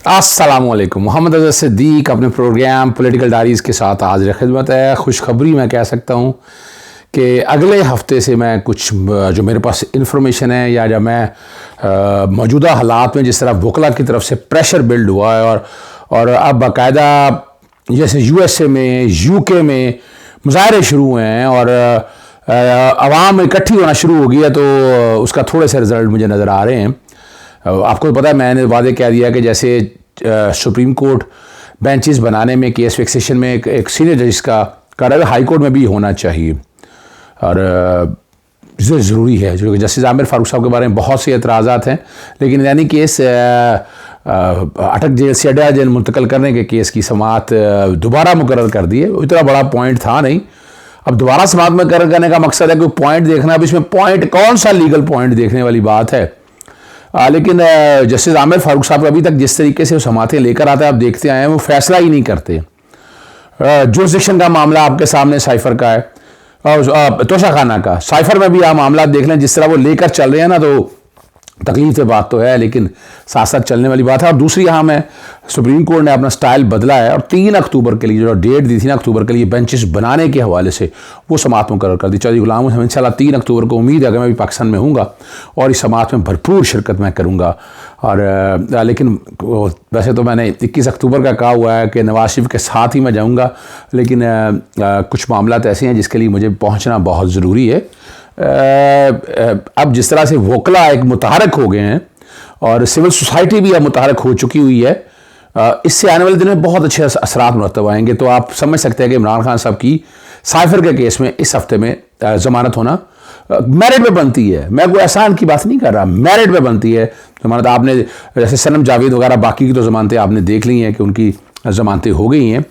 अस्सलाम वालेकुम। मोहम्मद अज़हर सिद्दीक अपने प्रोग्राम पॉलिटिकल डायरीज़ के साथ हाज़िर खिदमत है। खुशखबरी मैं कह सकता हूँ कि अगले हफ्ते से मैं कुछ जो मेरे पास इन्फॉर्मेशन है या जब मैं मौजूदा हालात में जिस तरह वकला की तरफ से प्रेशर बिल्ड हुआ है और अब बाकायदा जैसे यूएसए में यूके में मुज़ाहरे शुरू हुए हैं और आवाम इकट्ठी होना शुरू हो गई है, तो उसका थोड़े से रिज़ल्ट मुझे नज़र आ रहे हैं। आपको पता है मैंने वादे कह दिया कि जैसे सुप्रीम कोर्ट बेंचेस बनाने में केस फिक्सेशन में एक सीनियर जज का कार्य हाई कोर्ट में भी होना चाहिए और ज़रूरी है, जो कि जस्टिस आमिर फारूक साहब के बारे में बहुत से एतराज़ात हैं, लेकिन यानी केस अटक जेल से अड्डा जेल मुंतकिल करने के केस की समाअत दोबारा मुकर्रर कर दी है। इतना बड़ा पॉइंट था नहीं, अब दोबारा समाअत मुकर्रर करने का मकसद है कोई पॉइंट देखना। अब इसमें पॉइंट कौन सा लीगल पॉइंट देखने वाली बात है। लेकिन जस्टिस आमिर फारूक साहब अभी तक जिस तरीके से वो समातें लेकर आते हैं, आप देखते आए हैं, वो फैसला ही नहीं करते। जुरिस्डिक्शन का मामला आपके सामने साइफर का है और तोशाखाना का, साइफर में भी आप मामला देख लें जिस तरह वो लेकर चल रहे हैं ना, तो तकलीफ से बात तो है, लेकिन साथ साथ चलने वाली बात है। और दूसरी यहाँ में सुप्रीम कोर्ट ने अपना स्टाइल बदला है और 3 अक्टूबर के लिए जो डेट दी थी ना अक्टूबर के लिए बेंचेस बनाने के हवाले से, वो समाअत मुकर्रर कर दी। चौधरी गुलाम हुसैन इंशाल्लाह 3 अक्टूबर को उम्मीद है कि मैं भी पाकिस्तान में हूँगा और इस समाअत में भरपूर शिरकत मैं करूँगा। और लेकिन वैसे तो मैंने 21 अक्टूबर का कहा हुआ है कि नवाज शरीफ के साथ ही मैं जाऊँगा, लेकिन कुछ मामला ऐसे हैं जिसके लिए मुझे पहुँचना बहुत ज़रूरी है। अब जिस तरह से वकला एक मुतहरक हो गए हैं और सिविल सोसाइटी भी अब मुतहरक हो चुकी हुई है, इससे आने वाले दिन में बहुत अच्छे असरात मुरतब आएंगे। तो आप समझ सकते हैं कि इमरान खान साहब की साइफर के केस में इस हफ्ते में ज़मानत होना मेरिट पे बनती है। मैं कोई एहसान की बात नहीं कर रहा, मेरिट पे बनती है ज़मानत। आपने जैसे सनम जावेद वगैरह बाकी की तो ज़मानतें आपने देख ली हैं कि उनकी ज़मानतें हो गई हैं,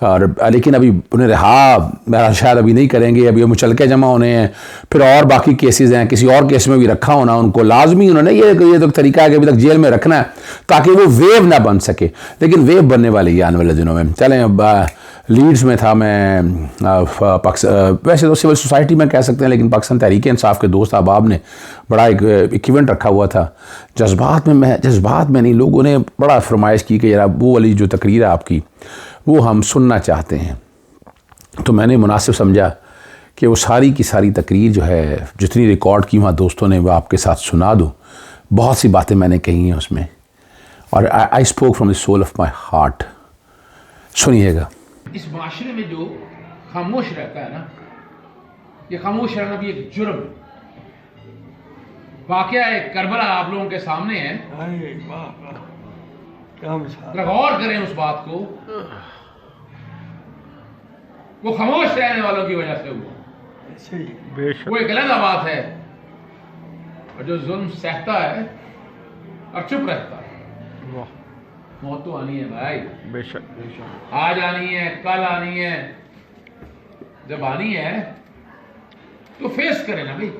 और लेकिन अभी उन्हें रहा शायद अभी नहीं करेंगे, अभी मुचलके जमा होने हैं, फिर और बाकी केसेस हैं, किसी और केस में भी रखा होना उनको लाजमी उन्होंने ये तो तरीका है कि अभी तक जेल में रखना है ताकि वो वेव ना बन सके, लेकिन वेव बनने वाली है आने वाले दिनों में। चलें, अब लीड्स में था मैं, वैसे तो सिविल सोसाइटी में कह सकते हैं, लेकिन पाकिस्तान तहरीक इंसाफ के दोस्त अहबाब ने बड़ा एक इवेंट रखा हुआ था। जज्बात में नहीं, लोगों ने बड़ा फरमाइश की कि यार वो वाली जो तकरीर है आपकी वो हम सुनना चाहते हैं। तो मैंने मुनासिब समझा कि वो सारी की सारी तकरीर जो है, जितनी रिकॉर्ड की वहाँ दोस्तों ने, वो आपके साथ सुना दूँ। बहुत सी बातें मैंने कही हैं उसमें, और I spoke from the soul of my heart. सुनिएगा। इस माशरे में जो खामोश रहता है ना, ये खामोश रहना भी एक जुर्म है। वाकया है करबला आप लोगों के सामने है, गौर करें उस बात को। वो खामोश रहने वालों की वजह से हुआ, वो एक अलग बात है। और जो जुल्म सहता है और चुप रहता है, मौत तो आनी है भाई, बेशक आज आनी है, कल आनी है। जब आनी है तो फेस करें ना भाई।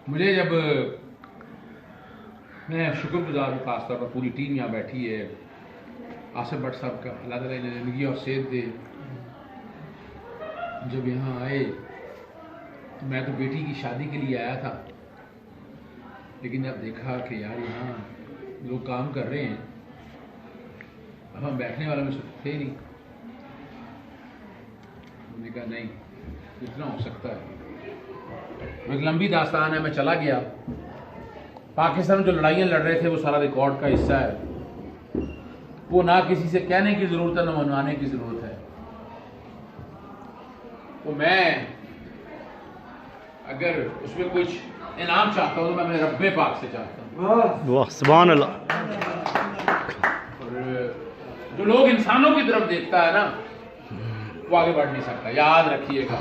मुझे जब मैं शुक्रगुजार हूँ खासतौर पर पूरी टीम यहाँ बैठी है, आसिफ भट्ट साहब का, अल्लाह ताला इन्हें ज़िंदगी और सेहत दे। जब यहाँ आए तो मैं तो बेटी की शादी के लिए आया था, लेकिन जब देखा कि यार यहाँ लोग काम कर रहे हैं, अब हम बैठने वालों में से थे नहीं। मैंने कहा नहीं, इतना हो सकता है। एक लंबी दास्तान है, मैं चला गया। पाकिस्तान में जो लड़ाइयाँ लड़ रहे थे वो सारा रिकॉर्ड का हिस्सा है। वो ना किसी से कहने की ज़रूरत है, ना मनवाने की ज़रूरत है। तो मैं अगर उसमें कुछ इनाम चाहता हूँ तो मैं अपने रब्बे पाक से चाहता हूँ। वाह, सुभान अल्लाह। और जो लोग इंसानों की तरफ देखता है ना, वो आगे बढ़ नहीं सकता। याद रखिएगा,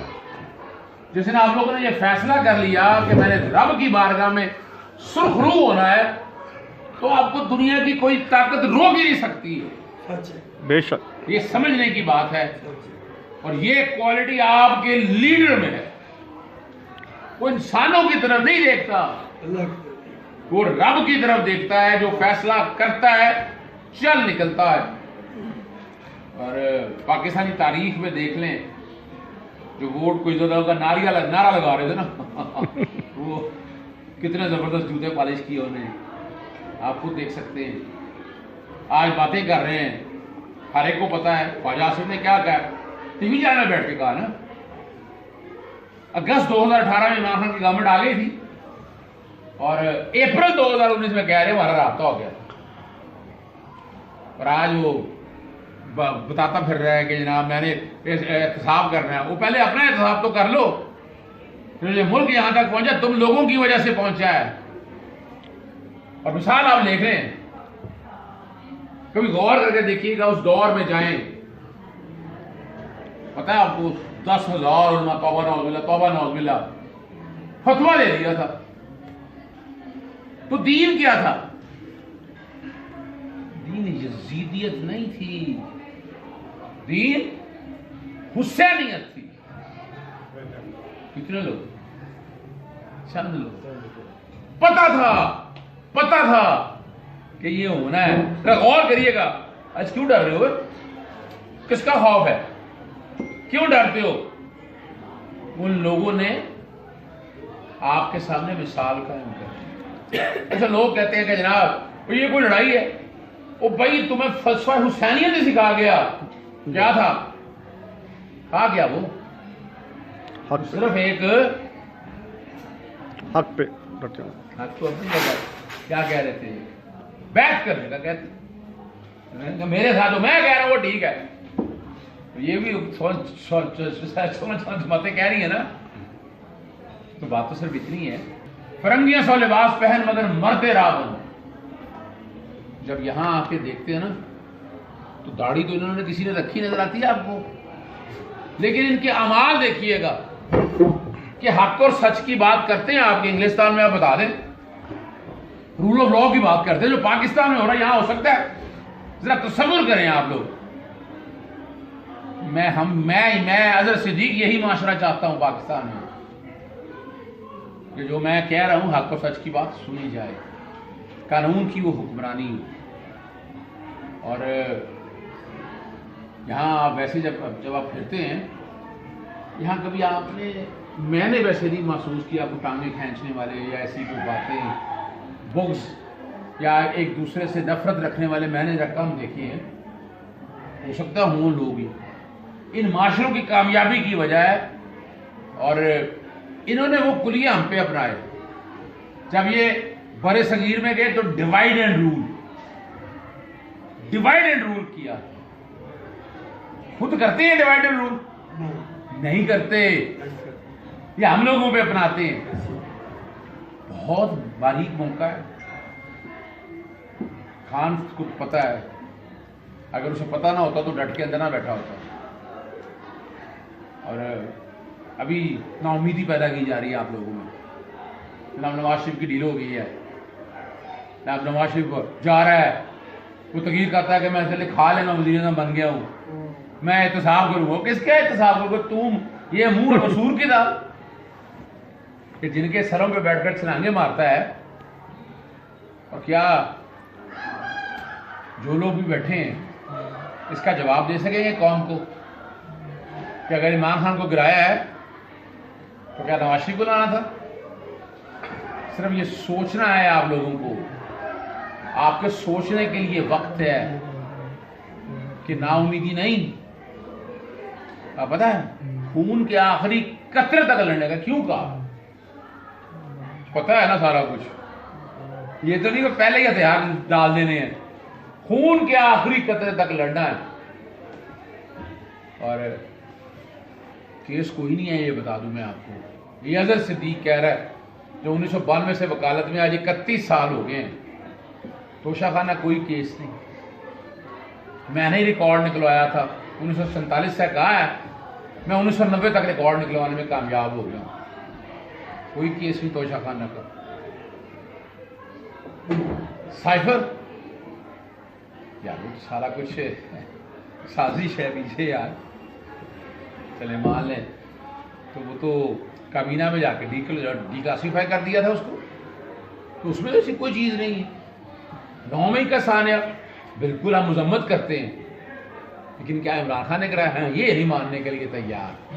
जिस दिन आप लोगों ने ये फैसला कर लिया कि मैंने रब की बारगाह में सुरखरू होना है, तो आपको दुनिया की कोई ताकत रोक ही नहीं सकती है। बेशक ये समझने की बात है, और ये क्वालिटी आपके लीडर में है। वो इंसानों की तरफ नहीं देखता, वो रब की तरफ देखता है, जो फैसला करता है चल निकलता है। और पाकिस्तानी तारीख में देख लें, जो वोट को इज्जत का नारा लगा रहे थे ना वो कितने जबरदस्त जूते पॉलिश किए उन्हें। آپ خود دیکھ سکتے ہیں. آج باتیں کر رہے ہیں, ہر ایک کو پتا ہے خواجہ آصف نے کیا کہا, ٹی وی چینل میں بیٹھ کے کہا نا. اگست 2018 میں عمران خان کی گورنمنٹ آ گئی تھی اور اپریل 2019 میں کہہ رہے ہمارا رابطہ ہو گیا. اور آج وہ بتاتا پھر رہا ہے کہ جناب میں نے احتساب کرنا ہے. وہ پہلے اپنا احتساب تو کر لو. پھر یہ ملک یہاں تک پہنچا تم لوگوں کی وجہ سے پہنچا ہے. اور مثال آپ دیکھ رہے ہیں, کبھی غور کر کے دیکھیے گا, اس دور میں جائیں, پتہ ہے آپ کو 10,000 علماء توبہ نعوذ باللہ فتویٰ دے دیا تھا. تو دین کیا تھا؟ دین یزیدیت نہیں تھی, دین حسینیت تھی. کتنے لوگ؟ چند لوگ. پتا تھا کہ یہ ہونا ہے. غور کریے گا, آج کیوں ڈر رہے ہو؟ کس کا خوف ہے؟ کیوں ڈرتے ہو؟ ان لوگوں نے آپ کے سامنے مثال قائم کر. ایسے لوگ کہتے ہیں کہ جناب یہ کوئی لڑائی ہے. وہ بھائی تمہیں فلسفہ حسینیت ہی سکھا گیا. کیا تھا؟ کہا گیا وہ صرف ایک حق پہ ڈٹے ہوں. حق تو اپنی جگہ. کیا کہہ رہے تھے؟ بیعت کرنے کا کہتے. میرے ساتھ جو میں کہہ رہا ہوں وہ ٹھیک ہے. یہ بھی باتیں کہہ رہی ہیں نا, تو بات تو صرف اتنی ہے, فرنگیاں سو لباس پہن مگر مرتے راہ بن. جب یہاں آ کے دیکھتے ہیں نا تو داڑھی تو انہوں نے کسی نے رکھی نظر آتی ہے آپ کو, لیکن ان کے اعمال دیکھیے گا کہ حق اور سچ کی بات کرتے ہیں. آپ کے انگلستان میں آپ بتا دیں, رول آف لا کی بات کرتے ہیں. جو پاکستان میں ہو رہا ہے یہاں ہو سکتا ہے؟ ذرا تصور کریں آپ لوگ. میں اظہر صدیق یہی معاشرہ چاہتا ہوں پاکستان میں, کہ جو میں کہہ رہا ہوں حق و سچ کی بات سنی جائے, قانون کی وہ حکمرانی ہو. اور یہاں آپ ویسے جب آپ پھرتے ہیں یہاں, کبھی آپ نے, میں نے ویسے نہیں محسوس کیا آپ کو ٹانگیں کھینچنے والے یا ایسی کوئی باتیں, بغض یا ایک دوسرے سے نفرت رکھنے والے میں نے کم دیکھے ہیں. ہو سکتا ہوں لوگ ہی ان معاشروں کی کامیابی کی وجہ ہے, اور انہوں نے وہ کلیہ ہم پہ اپنائے. جب یہ بر صغیر میں گئے تو ڈیوائڈ اینڈ رول کیا. خود کرتے ہیں ڈیوائڈ اینڈ رول؟ نہیں کرتے, یہ ہم لوگوں پہ اپناتے ہیں. بہت باریک موقع ہے. خان کو پتا ہے, اگر اسے پتا نہ ہوتا تو ڈٹ کے اندر نہ بیٹھا ہوتا. اور ابھی نا امیدی پیدا کی جا رہی ہے آپ لوگوں میں. جناب نواز شریف کی ڈیل ہو گئی ہے. جناب نواز شریف جا رہا ہے, وہ تقریر کرتا ہے کہ میں اس لیے کھا لینا وزیر اعظم بن گیا ہوں, میں احتساب کروں گا. کس کا احتساب کروں گا؟ تم یہ منہ مسور کی تھا کہ جن کے سروں پہ بیٹھ کر چھلانگے مارتا ہے. اور کیا جو لوگ بھی بیٹھے ہیں اس کا جواب دے سکیں گے قوم کو کہ اگر عمران خان کو گرایا ہے تو کیا نواز شریف کو لانا تھا؟ صرف یہ سوچنا ہے آپ لوگوں کو. آپ کے سوچنے کے لیے وقت ہے کہ نا امیدی نہیں. آپ پتہ ہے خون کے آخری قطرے تک لڑنے کا کیوں کہا؟ پتہ ہے نا سارا کچھ. یہ تو نہیں کہ پہلے ہی ہتھیار ڈال دینے ہیں. خون کے آخری قطرے تک لڑنا ہے. اور کیس کوئی نہیں ہے, یہ بتا دوں میں آپ کو. یہ اظہر صدیق کہہ رہا ہے جو 1992 سے وکالت میں آج 31 سال ہو گئے ہیں. توشہ خانہ کوئی کیس نہیں. میں نے ہی ریکارڈ نکلوایا تھا 1947 سے, کہا ہے میں 1990 تک ریکارڈ نکلوانے میں کامیاب ہو گیا. کوئی کیس نہیں توشہ خانہ کا. سائفر یار وہ سارا کچھ سازش ہے پیچھے یار. چلے مان لیں تو وہ تو کابینہ میں جا کے ڈی کلاسیفائی کر دیا تھا اس کو, تو اس میں ایسی کوئی چیز نہیں ہے. 9 مئی کا ثانیہ بالکل ہم مذمت کرتے ہیں, لیکن کیا عمران خان نے کرایا ہے؟ یہ نہیں ماننے کے لیے تیار,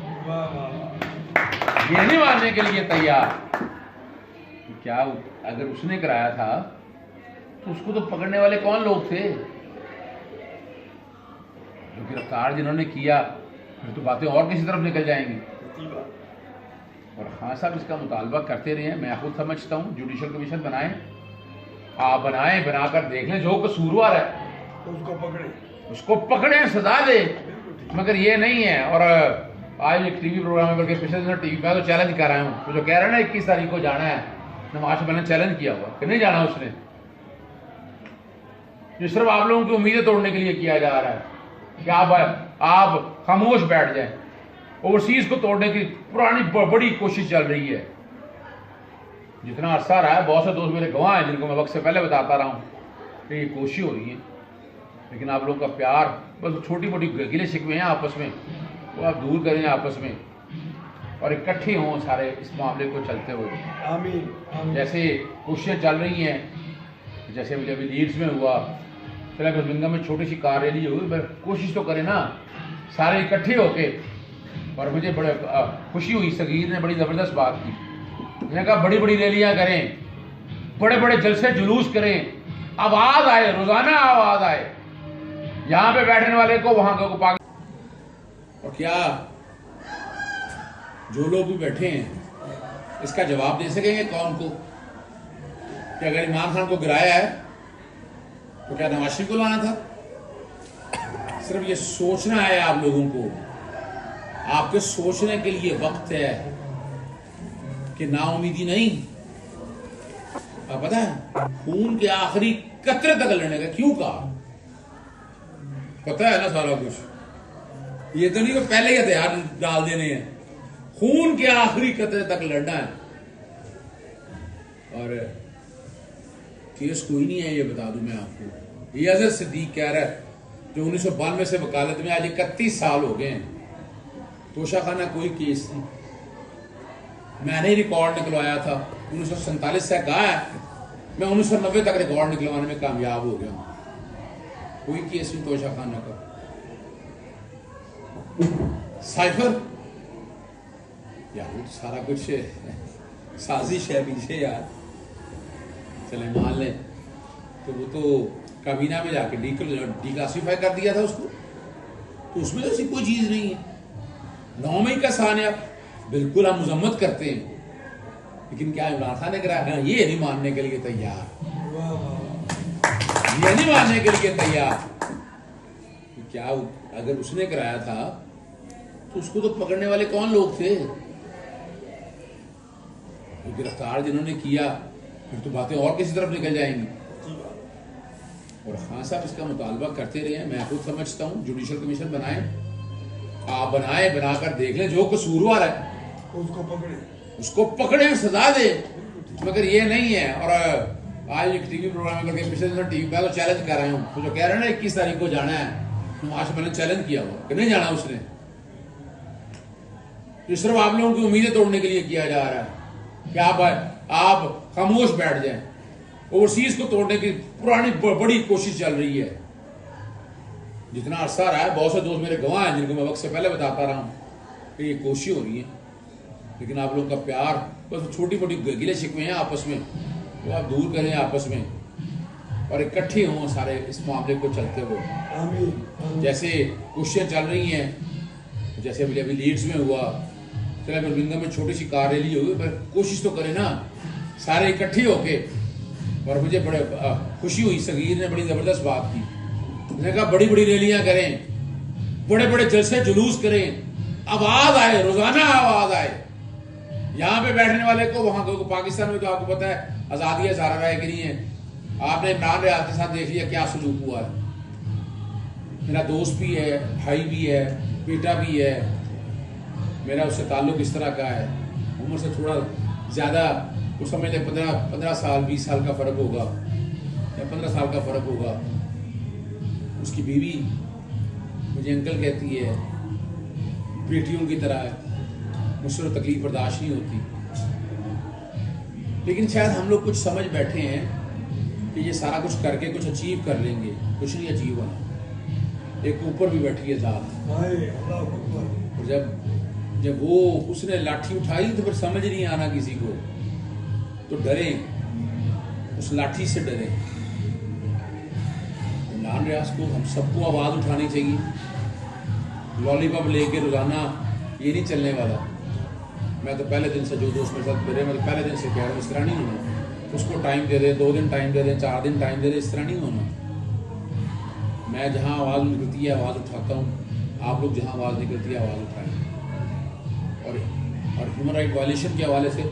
یہ نہیں ماننے کے لیے تیار. کیا اگر اس نے کرایا تھا तो उसको तो पकड़ने वाले कौन लोग थे? जो गिरफ्तार जिन्होंने किया, फिर तो बातें और किसी तरफ निकल जाएंगी। और खान साहब इसका मुतालबा करते रहे हैं। मैं खुद समझता हूँ जुडिशल कमीशन बनाएं, आप बनाएं, बनाकर देख लें, जो कसूरवार है उसको पकड़ें, सजा दे। मगर ये नहीं है। और आज एक टीवी प्रोग्राम में, बल्कि पिछले दिनों टीवी पे तो चैलेंज कर रहा हूँ, तो जो कह रहा है ना 21 तारीख को जाना है, नवाज शरीफ ने चैलेंज किया हुआ कि नहीं जाना उसने। जो सिर्फ आप लोगों की उम्मीदें तोड़ने के लिए किया जा रहा है कि आप खामोश बैठ जाएं। ओवरसीज को तोड़ने की पुरानी बड़ी कोशिश चल रही है। जितना अरसा रहा है, बहुत से दोस्त मेरे गवाह हैं जिनको मैं वक्त से पहले बताता रहा हूँ कि ये कोशिश हो रही है। लेकिन आप लोगों का प्यार, बस छोटी मोटी गिले शिकवे हैं आपस में, वो आप दूर करें आपस में और इकट्ठे हों सारे इस मामले को चलते हुए। आमीन। जैसे कोशिशें चल रही हैं, जैसे मुझे अभी लीड्स में हुआ, फिर बर्मिंघम में छोटी सी कार रैली हुई, पर कोशिश तो करें ना सारे इकट्ठे होके। और मुझे बड़े खुशी हुई, सगीर ने बड़ी ज़बरदस्त बात की। मैंने कहा बड़ी बड़ी रैलियाँ करें, बड़े बड़े जलसे जुलूस करें, आवाज़ आए, रोज़ाना आवाज़ आए, यहाँ पे बैठने वाले को वहाँ को पाक। और क्या जो लोग भी बैठे हैं इसका जवाब दे सकेंगे कौम को कि अगर इमरान खान को गिराया है तो क्या नवाज शरीफ को लाना था? सिर्फ ये सोचना है आप लोगों को, आपके सोचने के लिए वक्त है कि नाउमीदी नहीं। आप पता है खून के आखिरी कतरे तक लड़ने का क्यों कहा? पता है ना सारा कुछ। ये तो नहीं कि पहले ही हथियार डाल देने हैं, खून के आखिरी कतरे तक लड़ना है। और केस कोई नहीं है, ये बता दूं मैं आपको। ये अजहर सिद्दीक कह रहा है जो 1992 से वकालत में, आज 31 साल हो गए हैं, तोशाखाना कोई केस नहीं। मैंने ही रिकॉर्ड निकलवाया था 1947 से, कहा है मैं 1990 तक रिकॉर्ड निकलवाने में कामयाब हो गया। कोई केस नहीं तोशाखाना का। साइफर यार वो सारा कुछ साजिश है पीछे यार। चले मान लें तो वो तो काबीना में जाके डिक्लासिफाई कर दिया था उसको, तो उसमें तो ऐसी कोई चीज नहीं है। 9 मई का सान्या बिल्कुल हम मजम्मत करते हैं, लेकिन क्या इमरान खान ने कराया? ये नहीं मानने के लिए तैयार, ये नहीं मानने के लिए तैयार। क्या अगर उसने कराया था तो उसको तो पकड़ने वाले कौन लोग थे? तो गिरफ्तार जिन्होंने किया, फिर तो बातें और किसी तरफ निकल जाएंगी। और खान साहब इसका मुतालबा करते रहे हैं। मैं खुद समझता हूँ जुडिशल कमीशन बनाएं, आप बनाएं, बनाकर देख लें, जो कसूरवार है उसको पकड़ें, सजा दे। मगर ये नहीं है। और आज एक टीवी प्रोग्राम में, पिछले दिनों टीवी पे तो चैलेंज कर रहा हूँ, तो जो कह रहे हैं ना 21 तारीख को जाना है, नवाज शरीफ ने चैलेंज किया हुआ कि नहीं जाना उसने। जो सिर्फ आप लोगों की उम्मीदें तोड़ने के लिए किया जा रहा है कि आप खामोश बैठ जाएं। ओवरसीज को तोड़ने की पुरानी बड़ी कोशिश चल रही है। जितना अरसा रहा है, बहुत से दोस्त मेरे गवाह हैं जिनको मैं वक्त से पहले बताता रहा हूँ कि ये कोशिश हो रही है। लेकिन आप लोगों का प्यार, बस छोटी मोटी गिले शिकवे हैं आपस में, वो आप दूर करें आपस में और इकट्ठे हों सारे इस मामले को चलते हुए। जैसे कोशिशें चल रही हैं, जैसे मुझे अभी लीड्स में हुआ, फिर बर्मिंघम में छोटी सी कार रैली हुई, पर कोशिश तो करें ना सारे इकट्ठे होके। और मुझे बड़े खुशी हुई, सगीर ने बड़ी ज़बरदस्त बात की। मैंने कहा बड़ी बड़ी रैलियाँ करें, बड़े बड़े जलसे जुलूस करें, आवाज़ आए, रोज़ाना आवाज़ आए, यहाँ पे बैठने वाले को वहाँ को। पाकिस्तान में तो आपको पता है आज़ादी है, सारा राय गिरी है। आपने इमरान रियाज के साथ देख लिया क्या सलूक हुआ है। मेरा दोस्त भी है, भाई भी है, बेटा भी है, मेरा उससे ताल्लुक इस तरह का है। उम्र से थोड़ा ज़्यादा, उस समय 15 साल 20 साल का फ़र्क होगा या 15 साल का फ़र्क होगा। उसकी बीवी मुझे अंकल कहती है, बेटियों की तरह है, मुझसे तकलीफ बर्दाश्त नहीं होती। लेकिन शायद हम लोग कुछ समझ बैठे हैं कि ये सारा कुछ करके कुछ अचीव कर लेंगे। कुछ नहीं अचीव होना। एक ऊपर भी बैठी है ज़ात, और जब वो उसने लाठी उठाई तो फिर समझ नहीं आना किसी को, तो डरें, उस लाठी से डरें। इमरान रियाज को, हम सबको आवाज़ उठानी चाहिए. लॉलीपॉप लेके रोज़ाना ये नहीं चलने वाला. मैं तो पहले दिन से जो दोस्त मेरे साथ मेरे, मैं तो पहले दिन से कह रहा हूँ इस तरह नहीं होना. उसको टाइम दे दे, 2 दिन टाइम दे दे, 4 दिन टाइम दे दे, इस तरह नहीं होना. मैं जहाँ आवाज़ निकलती है आवाज़ उठाता हूँ, आप लोग जहाँ आवाज़ निकलती है आवाज़ उठाएं. और ह्यूमन राइट वायलेशन के हवाले से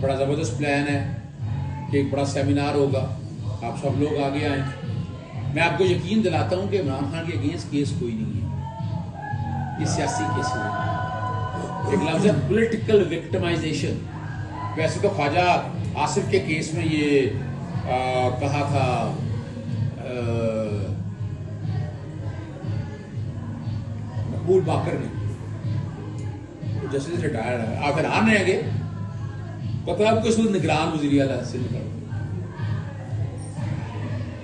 बड़ा ज़बरदस्त प्लान है कि एक बड़ा सेमिनार होगा, आप सब लोग आगे आएँ. मैं आपको यकीन दिलाता हूँ कि इमरान खान के अगेंस्ट केस कोई नहीं है, ये सियासी केस है. एक लफ्ज़ है पॉलिटिकल विक्टिमाइजेशन. वैसे तो ख्वाजा आसिफ के केस में ये कहा था मकबूल बाकर ने, जस्टिस रिटायर्ड है, आखिर आ रहेंगे पता है आपको, इस वक्त निगरान वज़ीर आला से निकल.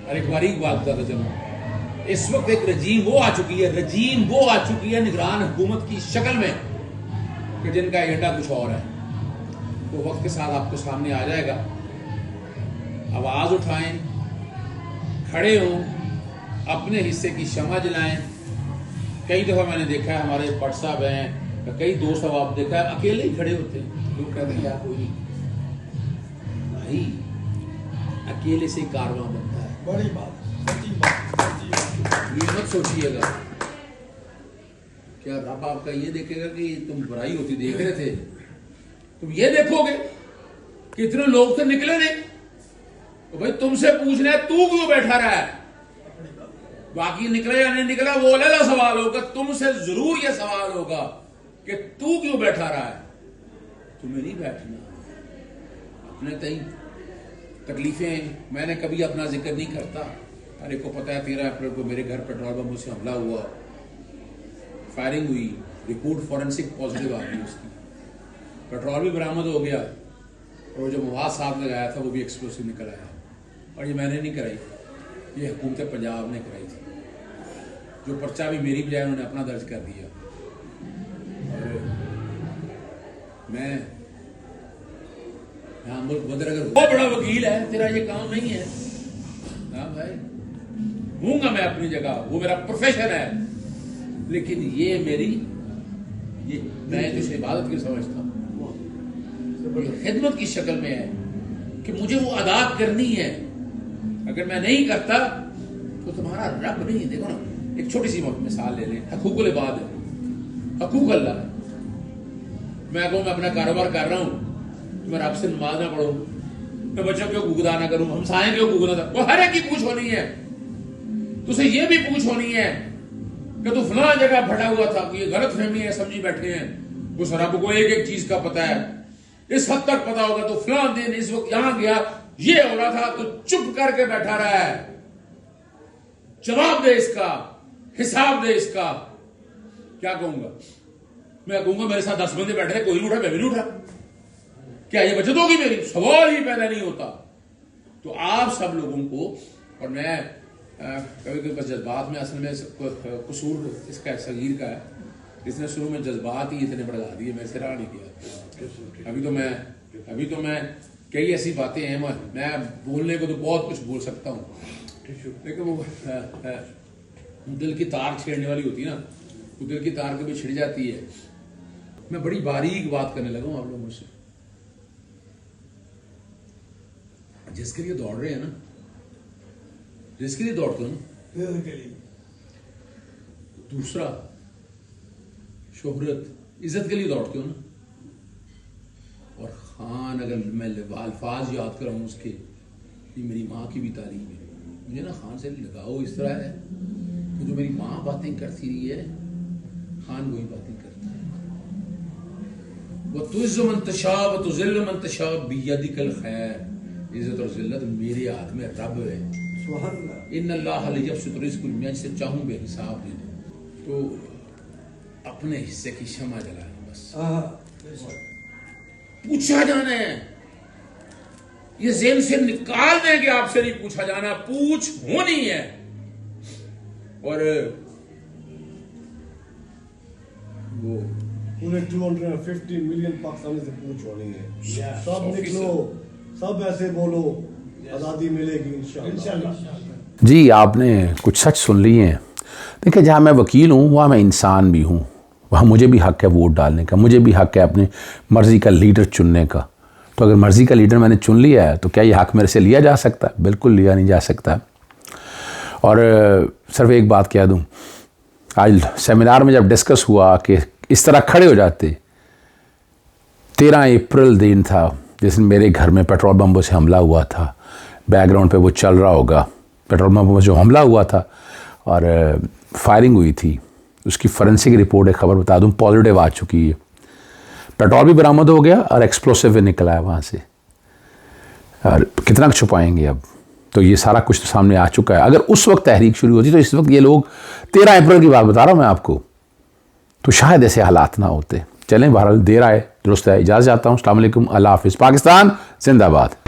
और एक बारीक बात बताता चलो, इस वक्त एक रजीम वो आ चुकी है निगरान हुकूमत की शक्ल में कि जिनका एजेंडा कुछ और है. वो वक्त के साथ आपको सामने आ जाएगा. आवाज उठाएं, खड़े हों, अपने हिस्से की शमा जलाएं. कई दफा मैंने देखा है, हमारे पट साहब हैं, कई दोस्त अब आप देखा है अकेले ही खड़े होते हैं. लोग कहते हैं यार कोई नहीं, भाई अकेले से कारवां बनता है. बड़ी बात, सच्ची बात. ये मत सोचिएगा क्या रब आपका ये देखेगा कि तुम बुराई होती देख रहे थे. तुम ये देखोगे कि इतने लोग तो निकले नहीं, तो भाई तुमसे पूछना है तू क्यों बैठा रहा है. बाकी निकला या नहीं निकला वो अलग सवाल होगा. तुमसे जरूर ये सवाल होगा कि तू क्यों बैठा रहा है. तुम्हें नहीं बैठना. अपने तई तकलीफें मैंने कभी अपना जिक्र नहीं करता. हर एक को पता है 13 अप्रैल को मेरे घर पेट्रोल बम से हमला हुआ, फायरिंग हुई, रिपोर्ट फॉरेंसिक पॉजिटिव आ गई, उसकी पेट्रोल भी बरामद हो गया, और जो मवाद साहब लगाया था वो भी एक्सप्लोसिव निकल आया. और ये मैंने नहीं कराई, ये हुकूमत पंजाब ने कराई थी. जो पर्चा भी मेरी बजाय उन्होंने अपना दर्ज कर दिया. और मैं यहाँ मुल्क बदर, अगर बहुत बड़ा वकील है, तेरा ये काम नहीं है. हाँ भाई, हूँगा मैं अपनी जगह, वो मेरा प्रोफेशन है, लेकिन ये मेरी मैं तो इसे इबादत की समझता हूँ. ये खिदमत की शक्ल में है कि मुझे वो अदा करनी है. अगर मैं नहीं करता तो तुम्हारा रब नहीं. देखो ना, एक छोटी सी मिसाल ले लें. हकूकुल इबाद है, हकूक अल्लाह. मैं कहूँ मैं अपना कारोबार कर रहा हूँ, मैं रब से नमाज ना पढ़ूँ, मैं बच्चों क्यों गुगदा ना करूँ, हमसाए क्यों गुगदा था, वो हर एक की पूछ होनी है. तुझे ये भी पूछ होनी है कि तू फलां जगह फटा हुआ था, ये गलत फहमी है, समझी बैठे हैं. उस रब को एक एक चीज का पता है, इस हद तक पता होगा. तो फलां दिन इस वक्त यहां गया, ये हो रहा था, तो चुप करके बैठा रहा है. जवाब दे इसका, हिसाब दे इसका. क्या कहूंगा मैं? कहूंगा मेरे साथ 10 बंदे बैठे, कोई नहीं उठा, मैं भी नहीं उठा. क्या ये बचत होगी मेरी? सवाल ही पैदा नहीं होता. तो आप सब लोगों को, और मैं कभी कभी बस जज्बात में, असल में कसूर इसका सगीर का है, इसने शुरू में जज्बात ही इतने बढ़ा दिए, मेरे से रहा नहीं किया. अभी तो मैं कई ऐसी बातें हैं, मैं बोलने को तो बहुत कुछ बोल सकता हूँ, लेकिन वो दिल की तार छेड़ने वाली होती है ना, वो दिल की तार कभी छिड़ जाती है. मैं बड़ी बारीक बात करने लगा हूँ आप लोगों से. जिसके लिए दौड़ रहे हैं ना, जिसके लिए दौड़ते हो ना, दूसरा शोहरत, इज्जत के लिए दौड़ते हो ना. और खान, अगर मैं अल्फाज याद कराऊं उसके, ये मेरी माँ की भी तालीम है. मुझे ना खान से लगाओ इस तरह है कि जो मेरी माँ बातें करती रही है, खान वही बातें करता है. वो तुज़्ज़ु मन तशा व तुज़िल्लु मन तशा बियदिकल खैर. इज्जत और जिल्लत मेरे हाथ में, रब है. इन्नल्लाह यबसुतु रिज़्क़, मैं जिसे चाहूं बेहिसाब दे दूं. तो अपने हिस्से की शमा जलाएं बस. पूछा जाना है, ये ज़हन से निकाल दें कि आपसे नहीं पूछा जाना, पूछ होनी है. और वो पूरे 250 मिलियन पाकिस्तानी से पूछ होनी है. सब निकलो, सब ऐसे बोलो, आजादी मिलेगी इंशाअल्लाह. جی آپ نے کچھ سچ سن لیے ہیں. دیکھیں جہاں میں وکیل ہوں وہاں میں انسان بھی ہوں, وہاں مجھے بھی حق ہے ووٹ ڈالنے کا, مجھے بھی حق ہے اپنے مرضی کا لیڈر چننے کا. تو اگر مرضی کا لیڈر میں نے چن لیا ہے تو کیا یہ حق میرے سے لیا جا سکتا ہے؟ بالکل لیا نہیں جا سکتا. اور صرف ایک بات کہہ دوں, آج سیمینار میں جب ڈسکس ہوا کہ اس طرح کھڑے ہو جاتے, 13 اپریل دن تھا جس دن میرے گھر میں پیٹرول بمبوں سے حملہ ہوا تھا, بیک گراؤنڈ پہ وہ چل رہا ہوگا, پیٹرول بمبوں سے جو حملہ ہوا تھا اور فائرنگ ہوئی تھی, اس کی فورنسک رپورٹ ایک خبر بتا دوں پازیٹیو آ چکی ہے. پیٹرول بھی برآمد ہو گیا اور ایکسپلوسیو بھی نکلا ہے وہاں سے. اور کتنا چھپائیں گے اب؟ تو یہ سارا کچھ تو سامنے آ چکا ہے. اگر اس وقت تحریک شروع ہوتی تو اس وقت یہ لوگ 13 اپریل کی بات بتا رہا ہوں میں آپ کو, تو شاید ایسے حالات نہ ہوتے. چلیں بہرحال دیر آئے درست ہے, اجازت چاہتا ہوں. السلام علیکم, اللہ حافظ. پاکستان زندہ باد.